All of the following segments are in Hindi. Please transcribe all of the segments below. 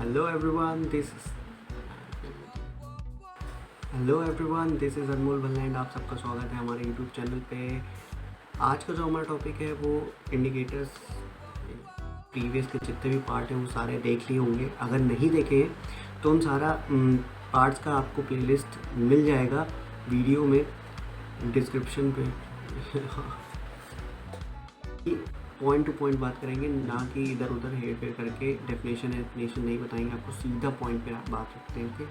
Hello everyone this hello everyone this is Anmol Bhalla and आप सबका स्वागत है हमारे यूट्यूब चैनल पे। आज का जो हमारा टॉपिक है वो इंडिकेटर्स। प्रीवियस के जितने भी पार्ट हैं वो सारे देख लिए होंगे, अगर नहीं देखे हैं तो उन सारा पार्ट्स का आपको प्लेलिस्ट मिल जाएगा वीडियो में डिस्क्रिप्शन पे। पॉइंट टू पॉइंट बात करेंगे, ना कि इधर उधर हेर फेर करके डेफिनेशन नहीं बताएंगे, आपको सीधा पॉइंट पे बात रखते हैं। Okay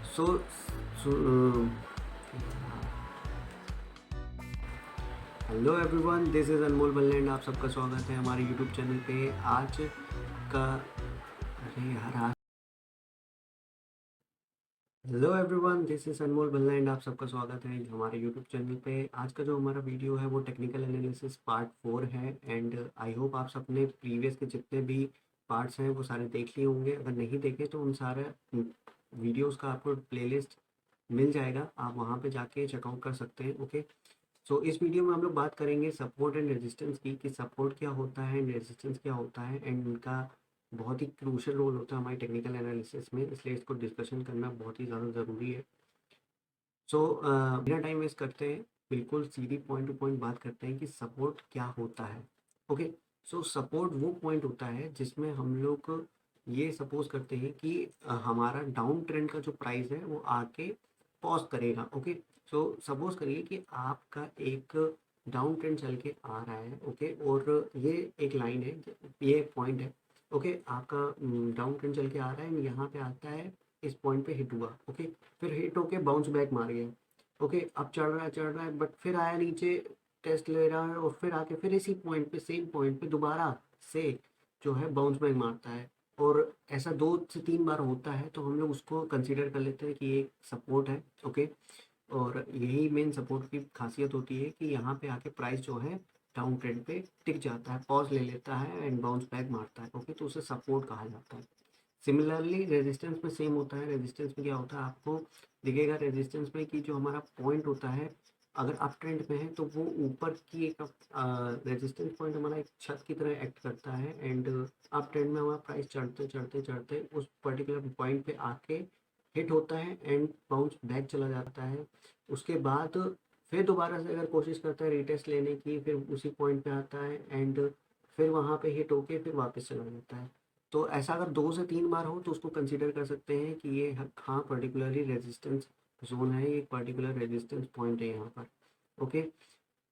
so hello everyone this is Anmol Balle and आप सबका स्वागत है हमारे यूट्यूब चैनल पे। आज का अरे यार हेलो एवरीवन दिस इज़ अनमोल बल्ला एंड आप सबका स्वागत है हमारे यूट्यूब चैनल पे। आज का जो हमारा वीडियो है वो टेक्निकल एनालिसिस पार्ट 4 है एंड आई होप आप सबने प्रीवियस के जितने भी पार्ट्स हैं वो सारे देख लिए होंगे। अगर नहीं देखे तो उन सारे वीडियोस का आपको प्लेलिस्ट मिल जाएगा, आप वहाँ पे जाके चेकआउट कर सकते हैं। ओके सो इस वीडियो में हम लोग बात करेंगे सपोर्ट एंड रेजिस्टेंस की, कि सपोर्ट क्या होता है एंड रेजिस्टेंस क्या होता है एंड इनका बहुत ही क्रूशियल रोल होता है हमारी टेक्निकल एनालिसिस में, इसलिए इसको डिस्कशन करना बहुत ही ज़्यादा ज़रूरी है। सो बिना टाइम वेस्ट करते हैं, बिल्कुल सीधी पॉइंट टू पॉइंट बात करते हैं कि सपोर्ट क्या होता है। ओके सो सपोर्ट वो पॉइंट होता है जिसमें हम लोग ये सपोज करते हैं कि हमारा डाउन ट्रेंड का जो प्राइस है वो आके पॉज करेगा। ओके सो सपोज करिए कि आपका एक डाउन ट्रेंड चल के आ रहा है। ओके और ये एक लाइन है, ये पॉइंट है। ओके आपका डाउन ट्रेंड चल के आ रहा है, यहाँ पे आता है, इस पॉइंट पे हिट हुआ। ओके फिर हिट होके बाउंस बैक मार गया। ओके अब चढ़ रहा है बट फिर आया नीचे, टेस्ट ले रहा है और फिर आके फिर इसी पॉइंट पे, सेम पॉइंट पे दोबारा से जो है बाउंस बैक मारता है। और ऐसा 2 से 3 बार होता है तो हम लोग उसको कंसीडर कर लेते हैं कि ये सपोर्ट है। ओके और यही मेन सपोर्ट की खासियत होती है कि यहाँ पे आके प्राइस जो है डाउन ट्रेंड पे टिक जाता है, पॉज ले लेता है एंड बाउंस बैक मारता है। ओके तो उसे सपोर्ट कहा जाता है। सिमिलरली रेजिस्टेंस में सेम होता है। रेजिस्टेंस में क्या होता है, आपको दिखेगा रेजिस्टेंस में कि जो हमारा पॉइंट होता है, अगर अप ट्रेंड में है तो वो ऊपर की एक रेजिस्टेंस पॉइंट हमारा एक छत की तरह एक्ट करता है एंड अप ट्रेंड में हमारा प्राइस चढ़ते चढ़ते चढ़ते उस पर्टिकुलर पॉइंट पे आके हिट होता है एंड बाउंस बैक चला जाता है। उसके बाद फिर दोबारा से अगर कोशिश करता है रीटेस्ट लेने की, फिर उसी पॉइंट पे आता है एंड फिर वहाँ पे हिट होके फिर वापस चला जाता है। तो ऐसा अगर 2 से 3 बार हो तो उसको कंसीडर कर सकते हैं कि ये हाँ पर्टिकुलरली रेजिस्टेंस जोन है, ये पर्टिकुलर रेजिस्टेंस पॉइंट है यहाँ पर। ओके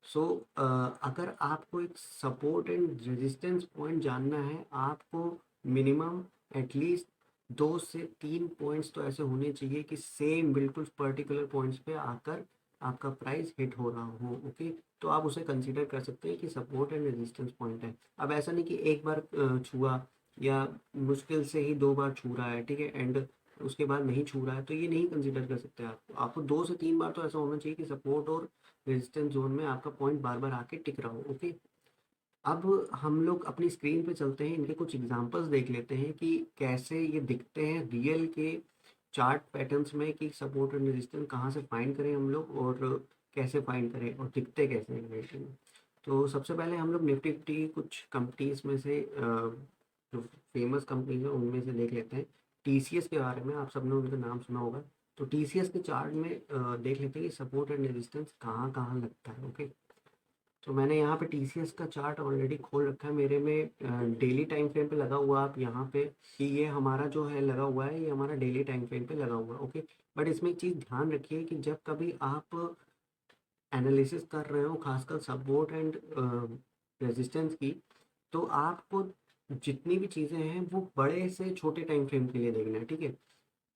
सो अगर आपको एक सपोर्ट एंड रेजिस्टेंस पॉइंट जानना है, आपको मिनिमम एटलीस्ट 2 से 3 पॉइंट्स तो ऐसे होने चाहिए कि सेम बिल्कुल पर्टिकुलर पॉइंट्स पे आकर आपका प्राइस हिट हो रहा हो। ओके तो आप उसे कंसीडर कर सकते हैं कि सपोर्ट एंड रेजिस्टेंस पॉइंट है। अब ऐसा नहीं कि एक बार छुआ या मुश्किल से ही 2 बार छू रहा है, ठीक है, एंड उसके बाद नहीं छू रहा है, तो ये नहीं कंसीडर कर सकते। आपको 2 से 3 बार तो ऐसा होना चाहिए कि सपोर्ट और रेजिस्टेंस जोन में आपका पॉइंट बार बार आके टिक रहा हो। ओके अब हम लोग अपनी स्क्रीन पे चलते हैं, इनके कुछ एग्जांपल्स देख लेते हैं कि कैसे ये दिखते हैं रियल के चार्ट पैटर्न्स में, कि सपोर्ट और रेजिस्टेंस कहाँ से फाइंड करें हम लोग और कैसे फाइंड करें और दिखते कैसे हैं रियलिटी में। तो सबसे पहले हम लोग निफ्टी फिफ्टी की कुछ कंपनीज में से जो फेमस कंपनीज है उनमें से देख लेते हैं। टीसीएस के बारे में आप सबने उनका नाम सुना होगा। तो टीसीएस के चार्ट में देख लेते हैं कि सपोर्ट एंड रेजिस्टेंस कहाँ कहाँ लगता है। ओके तो मैंने यहाँ पे टीसीएस का चार्ट ऑलरेडी खोल रखा है मेरे में, डेली टाइम फ्रेम पे लगा हुआ। आप यहाँ पे कि ये हमारा जो है लगा हुआ है, ये हमारा डेली टाइम फ्रेम पे लगा हुआ है। ओके बट इसमें एक चीज़ ध्यान रखिए कि जब कभी आप एनालिसिस कर रहे हो, खासकर सपोर्ट एंड रेजिस्टेंस की, तो आपको जितनी भी चीज़ें हैं वो बड़े से छोटे टाइम फ्रेम के लिए देखना है। ठीक है,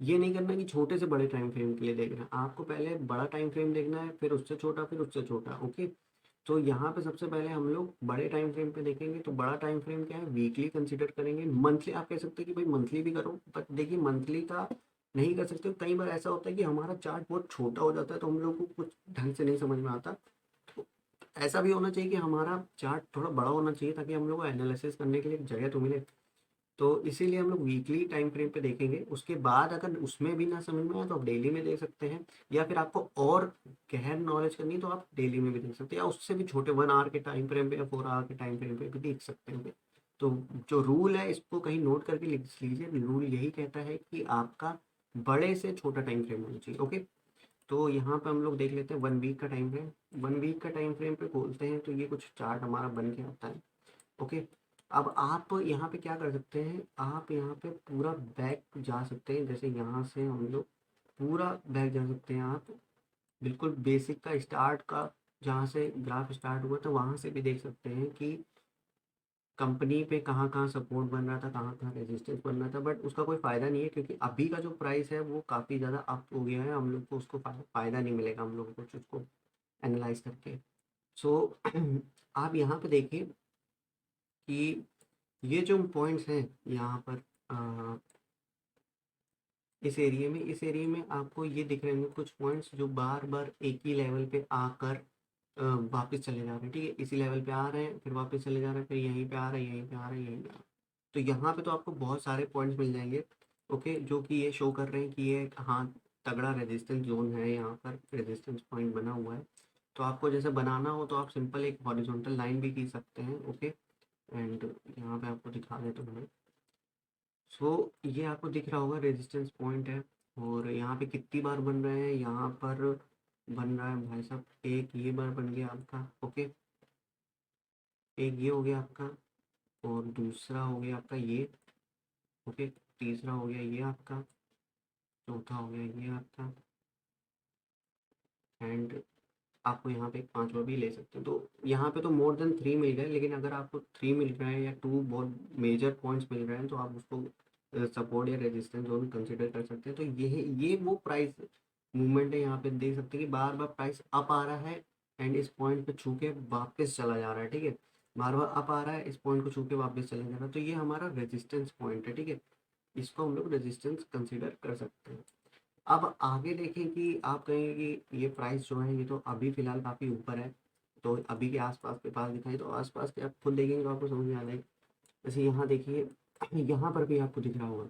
ये नहीं करना कि छोटे से बड़े टाइम फ्रेम के लिए देखना है, आपको पहले बड़ा टाइम फ्रेम देखना है, फिर उससे छोटा, फिर उससे छोटा। ओके तो यहाँ पे सबसे पहले हम लोग बड़े टाइम फ्रेम पे देखेंगे। तो बड़ा टाइम फ्रेम क्या है, वीकली कंसीडर करेंगे। मंथली आप कह सकते हैं कि भाई मंथली भी करो, बट देखिए मंथली का नहीं कर सकते। कई बार ऐसा होता है कि हमारा चार्ट बहुत छोटा हो जाता है तो हम लोग को कुछ ढंग से नहीं समझ में आता। तो ऐसा भी होना चाहिए कि हमारा चार्ट थोड़ा बड़ा होना चाहिए ताकि हम लोग को एनालिसिस करने के लिए एक जगह तो मिले। तो इसीलिए हम लोग वीकली टाइम फ्रेम पे देखेंगे। उसके बाद अगर उसमें भी ना समझ में आए तो आप डेली में देख सकते हैं, या फिर आपको और गहर नॉलेज करनी है तो आप डेली में भी देख सकते हैं, या उससे भी छोटे 1 आवर के टाइम फ्रेम पे या 4 आवर के टाइम फ्रेम पे भी देख सकते हैं। तो जो रूल है इसको कहीं नोट करके लिख लीजिए। रूल यही कहता है कि आपका बड़े से छोटा टाइम फ्रेम होना चाहिए। ओके, तो यहाँ पे हम लोग देख लेते हैं 1 वीक का टाइम फ्रेम। 1 वीक का टाइम फ्रेम पे खोलते हैं तो ये कुछ चार्ट हमारा बन के आता है। ओके, अब आप यहाँ पे क्या कर सकते हैं, आप यहाँ पे पूरा बैक जा सकते हैं। जैसे यहाँ से हम लोग पूरा बैक जा सकते हैं। आप बिल्कुल बेसिक का स्टार्ट का, जहाँ से ग्राफ स्टार्ट हुआ था वहाँ से भी देख सकते हैं कि कंपनी पे कहाँ कहाँ सपोर्ट बन रहा था, कहाँ कहाँ रेजिस्टेंस बन रहा था। बट उसका कोई फ़ायदा नहीं है क्योंकि अभी का जो प्राइस है वो काफ़ी ज़्यादा अप हो गया है। हम लोग को उसको फ़ायदा नहीं मिलेगा हम लोगों को उसको एनालाइज करके। सो आप यहाँ पे देखिए कि ये जो पॉइंट्स हैं यहाँ पर, इस एरिया में आपको ये दिख रहे होंगे कुछ पॉइंट्स जो बार बार एक ही लेवल पे आकर वापस चले जा रहे हैं। ठीक है, इसी लेवल पे आ रहे हैं, फिर वापस चले जा रहे हैं, फिर यहीं पे आ रहे हैं, यहीं पे आ रहे हैं, यहीं पे आ रहे हैं। तो यहाँ पे तो आपको बहुत सारे पॉइंट्स मिल जाएंगे। ओके, जो कि ये शो कर रहे हैं कि ये हाँ तगड़ा रेजिस्टेंस जोन है, यहाँ पर रेजिस्टेंस पॉइंट बना हुआ है। तो आपको जैसे बनाना हो तो आप सिंपल एक हॉरिजॉन्टल लाइन भी खींच सकते हैं। ओके, एंड यहाँ पे आपको दिखा देता हूँ मैं। सो ये आपको दिख रहा होगा रेजिस्टेंस पॉइंट है। और यहाँ पे कितनी बार बन रहे हैं, यहाँ पर बन रहा है भाई साहब, एक ये बार बन गया आपका। ओके, एक ये हो गया आपका, और दूसरा हो गया आपका ये। ओके, तीसरा हो गया ये आपका, चौथा हो गया ये आपका, एंड आपको यहाँ पे एक पांचवा भी ले सकते हैं। तो यहाँ पे तो मोर देन 3 मिल गए, लेकिन अगर आपको 3 मिल रहा है या 2 बहुत मेजर पॉइंट्स मिल रहे हैं तो आप उसको सपोर्ट या रेजिस्टेंस जोन कंसिडर कर सकते हैं। तो ये वो प्राइस मूवमेंट है। यहाँ पे देख सकते हैं कि बार बार प्राइस अप आ रहा है एंड इस पॉइंट पे छू के वापस चला जा रहा है। ठीक है, बार बार अप आ रहा है, इस पॉइंट को छू के वापस चला जा रहा है। तो ये हमारा रेजिस्टेंस पॉइंट है। ठीक है, इसको हम लोग रेजिस्टेंस कंसिडर कर सकते हैं। अब आगे देखें कि आप कहेंगे कि ये प्राइस जो है ये तो अभी फ़िलहाल काफ़ी ऊपर है, तो अभी के आसपास के पास दिखाई, तो आसपास के आप खुद देखेंगे तो आपको समझ में आ जाएगा। जैसे यहाँ देखिए, यहाँ पर भी आपको दिख रहा होगा।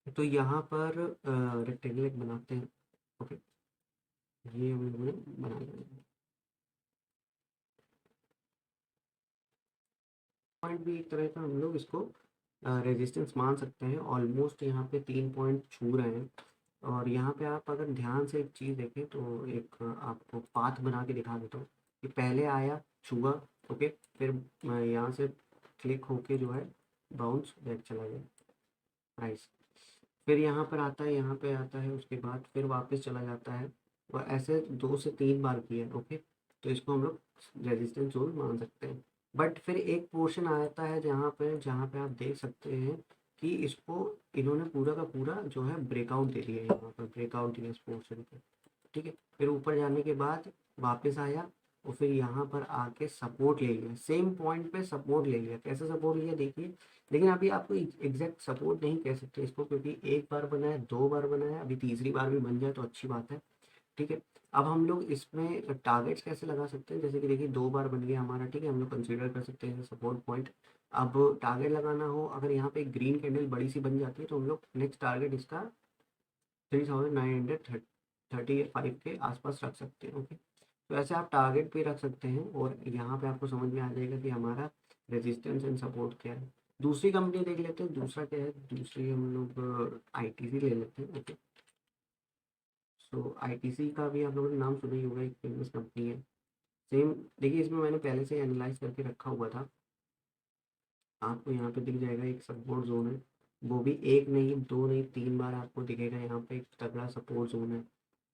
तो यहाँ पर रेक्टेंगल एक बनाते हैं। ओके, ये हम लोगों ने बना लिया। पॉइंट भी एक तरह का हम लोग इसको रेजिस्टेंस मान सकते हैं। ऑलमोस्ट यहाँ पे 3 पॉइंट छू रहे हैं। और यहाँ पे आप अगर ध्यान से एक चीज़ देखें तो एक आपको पाथ बना के दिखा देता हूँ कि पहले आया, छुआ। ओके, फिर यहाँ से क्लिक होके जो है बाउंस बैक चला गया प्राइस, फिर यहाँ पर आता है, यहाँ पे आता है, उसके बाद फिर वापस चला जाता है। और ऐसे 2 से 3 बार किया। ओके, तो इसको हम लोग रेजिस्टेंस जोन मान सकते हैं। बट फिर एक पोर्शन आता है जहाँ पे आप देख सकते हैं कि इसको इन्होंने पूरा का पूरा जो है ब्रेकआउट दे दिया है। यहाँ पर ब्रेकआउट दिया इस पोर्शन पे। ठीक है, फिर ऊपर जाने के बाद वापस आया और फिर यहाँ पर आके सपोर्ट ले लिया, सेम पॉइंट पे सपोर्ट ले लिया। कैसे सपोर्ट लिया देखिए, लेकिन अभी आपको एग्जैक्ट सपोर्ट नहीं कह सकते इसको, क्योंकि एक बार बना है, 2 बार बना है, अभी तीसरी बार भी बन जाए तो अच्छी बात है। ठीक है, अब हम लोग इसमें टारगेट्स कैसे लगा सकते हैं, जैसे कि देखिए 2 बार बन गया हमारा। ठीक है, हम लोग कंसीडर कर सकते हैं सपोर्ट पॉइंट। अब टारगेट लगाना हो, अगर यहाँ पे ग्रीन कैंडल बड़ी सी बन जाती है तो हम लोग नेक्स्ट टारगेट इसका 3935 के आसपास रख सकते हैं। ओके, तो ऐसे आप टारगेट पे रख सकते हैं और यहाँ पे आपको समझ में आ जाएगा कि हमारा रेजिस्टेंस एंड सपोर्ट क्या है। दूसरी कंपनी देख लेते हैं, दूसरा क्या है, दूसरी हम लोग आईटीसी ले लेते हैं। ओके, सो आईटीसी का भी आप लोगों ने नाम सुना ही होगा, एक फेमस कंपनी है। सेम देखिए, इसमें मैंने पहले से एनालाइज करके रखा हुआ था। आपको यहाँ पे दिख जाएगा एक सपोर्ट जोन है, वो भी एक नहीं, दो नहीं, 3 बार आपको दिखेगा यहाँ पे एक तगड़ा सपोर्ट जोन है।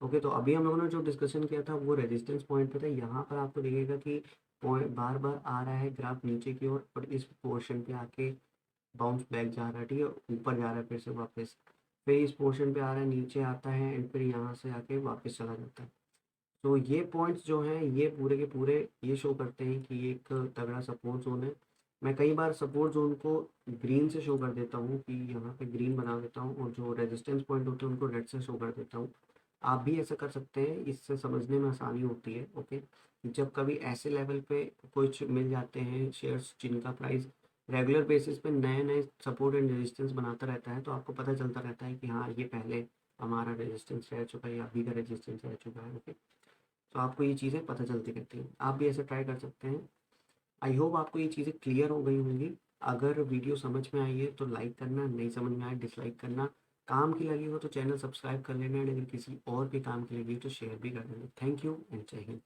ओके, तो अभी हम लोगों ने जो डिस्कशन किया था वो रेजिस्टेंस पॉइंट पे था। यहाँ पर आपको दिखेगा कि पॉइंट बार बार आ रहा है ग्राफ नीचे की ओर और इस पोर्शन पे आके बाउंस बैक जा रहा है। ठीक है, ऊपर जा रहा है फिर से वापस, फिर इस पोर्शन पे आ रहा है, नीचे आता है एंड फिर यहाँ से आके वापस चला जाता है। तो ये पॉइंट्स जो हैं ये पूरे के पूरे ये शो करते हैं कि ये एक तगड़ा सपोर्ट जोन है। मैं कई बार सपोर्ट जोन को ग्रीन से शो कर देता हूँ कि यहाँ पे ग्रीन बना देता हूँ, और जो रेजिस्टेंस पॉइंट होते हैं उनको रेड से शो कर देता हूँ। आप भी ऐसा कर सकते हैं, इससे समझने में आसानी होती है। ओके, जब कभी ऐसे लेवल पे कुछ मिल जाते हैं शेयर्स जिनका प्राइस रेगुलर बेसिस पे नए नए सपोर्ट एंड रेजिस्टेंस बनाता रहता है, तो आपको पता चलता रहता है कि हाँ ये पहले हमारा रेजिस्टेंस रह चुका है या अभी का रेजिस्टेंस रह चुका है। ओके, तो आपको ये चीज़ें पता चलती रहती हैं, आप भी ऐसे ट्राई कर सकते हैं। आई होप आपको ये चीज़ें क्लियर हो गई होंगी। अगर वीडियो समझ में आई है तो लाइक करना, नहीं समझ में आए डिसलाइक करना। काम की लगी हो तो चैनल सब्सक्राइब कर लेना, एंड अगर किसी और भी काम की लगी हो तो शेयर भी कर देना। थैंक यू एंड जय हिंद।